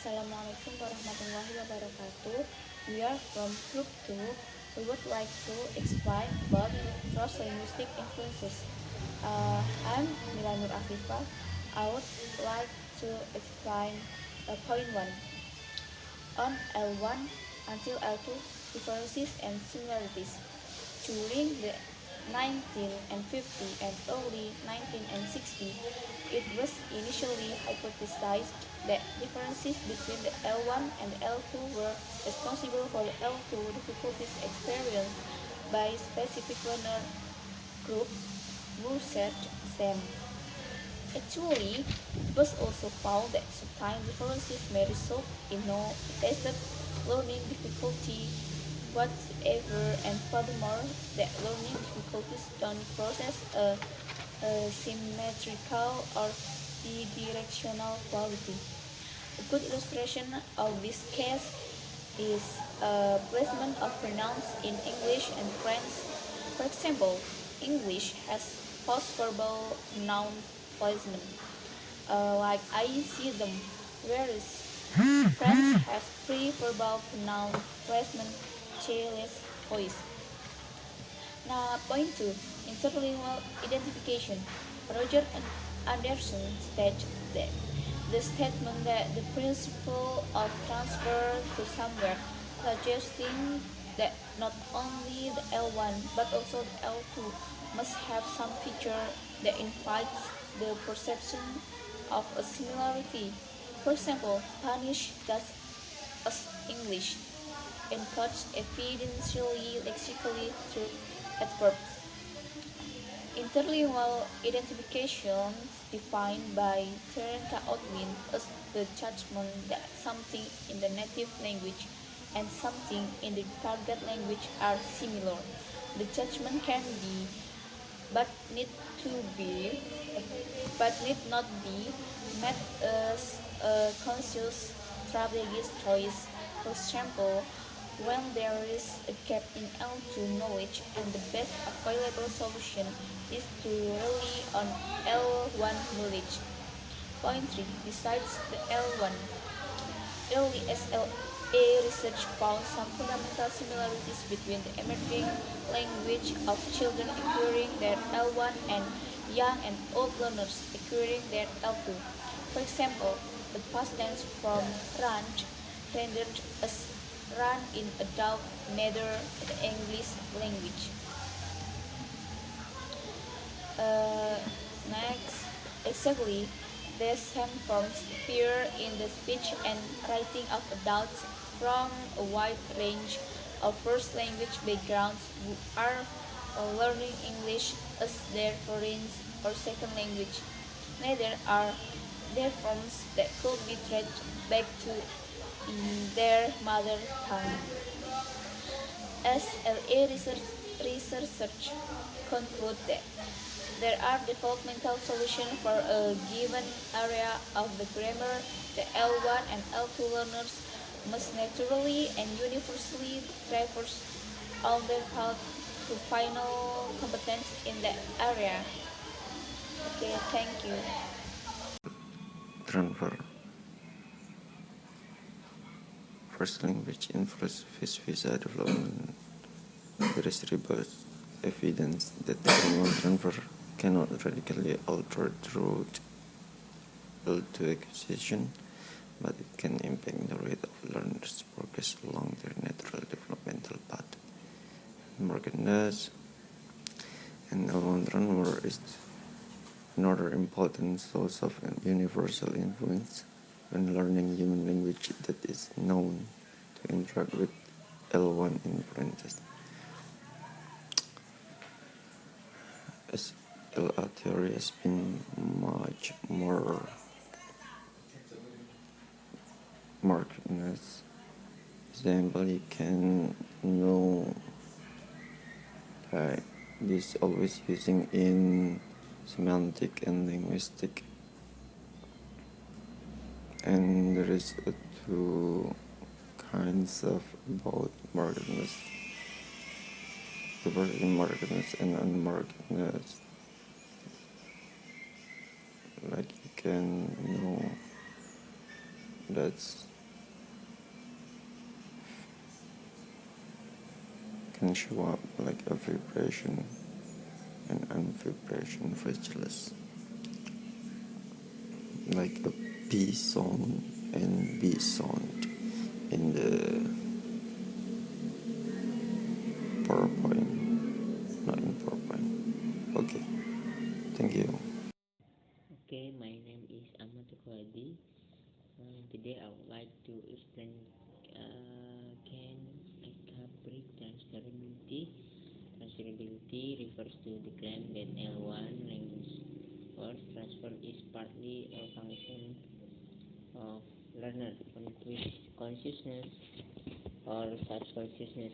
Assalamualaikum warahmatullahi wabarakatuh. We are from Group 2. We would like to explain about cross-linguistic influences. I'm Milanur Afifah. I would like to explain point 1. On L1 until L2, differences and similarities. During the 1950 and early 1960, it was initially hypothesized that differences between the L1 and the L2 were responsible for the L2 difficulties experienced by specific learner groups who said same. Actually, it was also found that sometimes differences may result in no tested learning difficulty whatsoever, and furthermore, that learning difficulties don't process a symmetrical or bidirectional quality. A good illustration of this case is placement of pronouns in English and French. For example, English has post-verbal noun placement, like I see them, whereas French has pre-verbal noun placement, childless voice. Now, point 2, interlingual identification. Roger Anderson states that the statement that the principle of transfer to somewhere, suggesting that not only the L1 but also the L2 must have some feature that invites the perception of a similarity. For example, Spanish just as English encodes evidentially lexically through adverbs. Interlingual identifications defined by Terenka Otwin as the judgment that something in the native language and something in the target language are similar. The judgment can be but need to be but need not be made as a conscious strategic choice. For example, when there is a gap in L2 knowledge and the best available solution is to rely on L1 knowledge. Point 3. Besides the L1, early SLA research found some fundamental similarities between the emerging language of children acquiring their L1 and young and old learners acquiring their L2. For example, the past tense from run rendered as run in adult matter the English language. Next, exactly, the same forms appear in the speech and writing of adults from a wide range of first language backgrounds who are learning English as their foreign or second language. Neither are there forms that could be traced back to their mother tongue. SLA researchers conclude that there are developmental solutions for a given area of the grammar. The L1 and L2 learners must naturally and universally traverse all their path to final competence in that area. Okay, thank you. Transfer. First language influence visa development. There is robust evidence that language transfer cannot radically alter through L2 acquisition, but it can impact the rate of learners' progress along their natural developmental path. Markedness and L1 transfer is another important source of universal influence when learning human language that is known to interact with L1 influences. SLA theory has been much more markedness. Example, you can know that this always using in semantic and linguistic, and there is two kinds of about markedness. The first is markedness and unmarkedness. Like you can know that's can show up like a vibration and unvibration voiceless, like a P sound and B sound in the PowerPoint, not in PowerPoint. Okay, thank you. Okay, my name is Ahmad Tukwadi. Today I would like to explain can a cup break transferability. Transferability refers to the claim that L1 language word transfer is partly a function of learner consciousness or subconsciousness.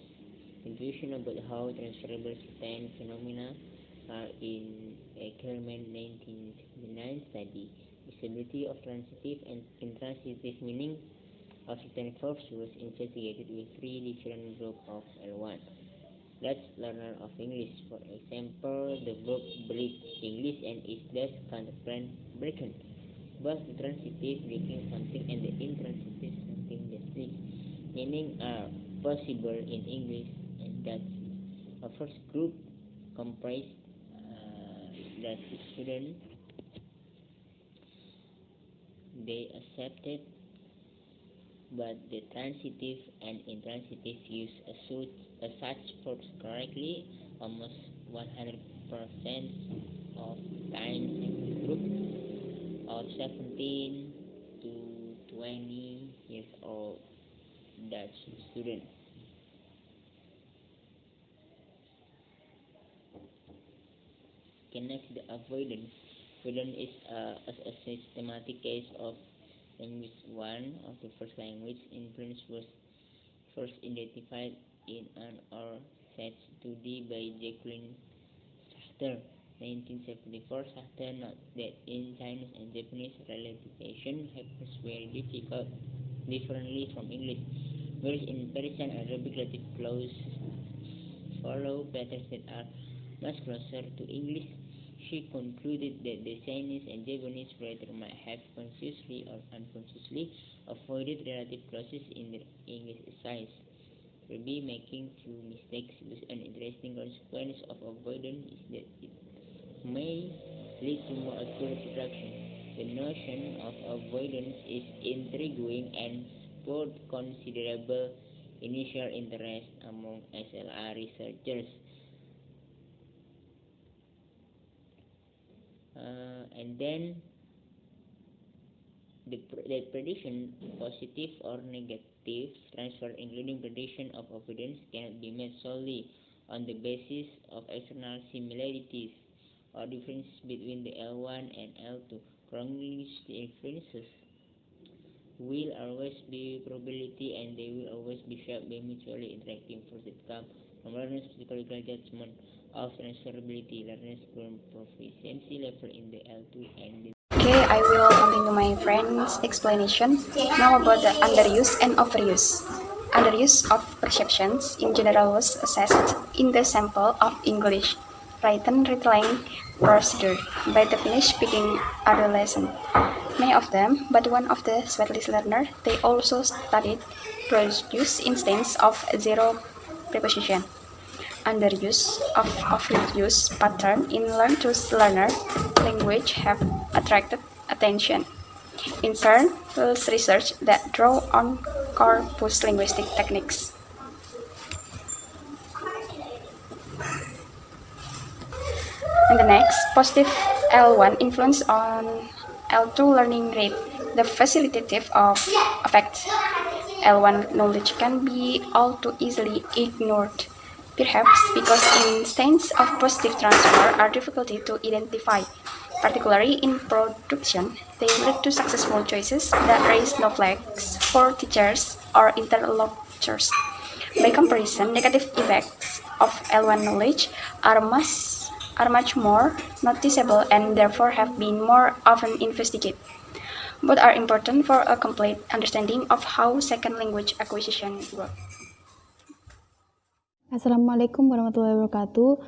Intuition about how transferable certain phenomena are in a Kelman 1979 study. Disability of transitive and intransitive meaning of certain verbs was investigated with three different groups of L1. Let's learner of English. For example, the verb break English and is thus content breaking. Both the transitive breaking something and the intransitive something that breaks meaning are possible in English and Dutch. A first group comprised Dutch students. They accepted but the transitive and intransitive use such verbs correctly almost 100% of times in the group of 17 to 20 years old Dutch students. Next, the avoidance. Avoidance is a systematic case of language one of the first language influence was first identified in an or set 2D by Jacqueline Sachter, 1974. Sachter noted that in Chinese and Japanese relativization happens very differently from English, whereas in Persian Arabic relative clauses follow patterns that are much closer to English. She concluded that the Chinese and Japanese writer might have consciously or unconsciously avoided relative clauses in their English essays. Maybe making few mistakes with an interesting consequence of avoidance is that it may lead to more accurate reduction. The notion of avoidance is intriguing and spurred considerable initial interest among SLA researchers. And then the prediction, positive or negative transfer, including prediction of avoidance, cannot be made solely on the basis of external similarities or differences between the L1 and L2. Cross-linguistic influences will always be probability and they will always be shaped by mutually interacting forces that come from learners' psychological judgment of transferability. Learners' current proficiency level in the L2 and the Okay, I will continue my friend's explanation now about the underuse and overuse. Underuse of perceptions in general was assessed in the sample of English written retelling procedure by the Finnish-speaking adolescent. Many of them, but one of the Swetlist learner, they also studied produce instance of zero preposition. Underuse of overuse pattern in learn-to-learner language have attracted attention. In turn, was research that draw on corpus linguistic techniques. And the next, positive L1 influence on L2 learning rate. The facilitative of effect L1 knowledge can be all too easily ignored, perhaps because instances of positive transfer are difficult to identify. Particularly in production, they lead to successful choices that raise no flags for teachers or interlocutors. By comparison, negative effects of L1 knowledge are much more noticeable and therefore have been more often investigated. Both are important for a complete understanding of how second language acquisition works. Assalamualaikum warahmatullahi wabarakatuh.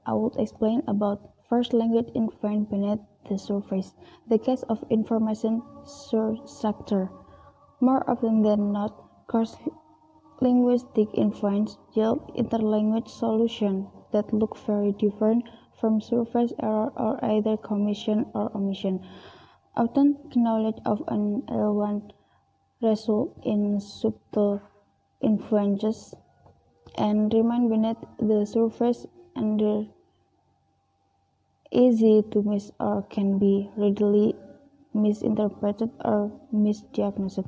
I will explain about first language infant beneath the surface, the case of information structure. More often than not, linguistic influence yield interlanguage solutions that look very different from surface error or either commission or omission. Often, knowledge of an L1 results in subtle influences and remain beneath the surface and they're easy to miss or can be readily misinterpreted or misdiagnosed.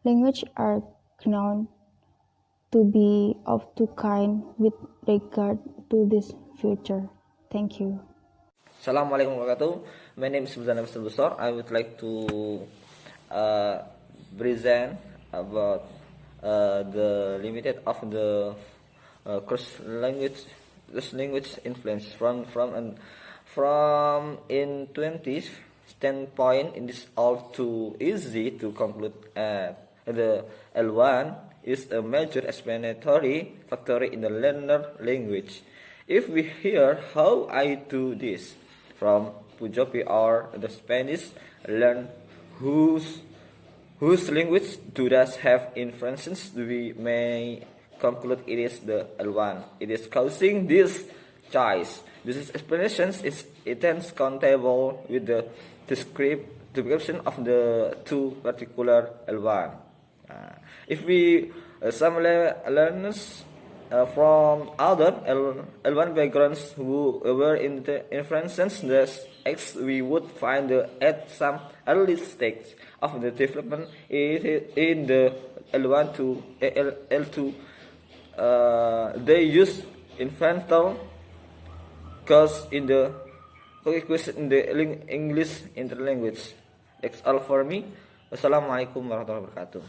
Language are known to be of two kinds with regard to this feature. Thank you. Assalamualaikum warahmatullahi wabarakatuh. My name is Muzana Besar. I would like to present about the limited of the cross language influence from in 20th standpoint. It is all too easy to conclude the L1 is a major explanatory factor in the learner language. If we hear how I do this from Pujabi or the Spanish learn whose language does have influences, we may conclude it is the L1. It is causing this choice. This explanation is compatible with the description of the two particular L1. If we some learners from other L1 backgrounds who were in the influences X, we would find at some early stage of the development in the L1 to L2, they use infantile cause in the coexistence in the English interlanguage. That's all for me. Wassalamualaikum warahmatullahi wabarakatuh.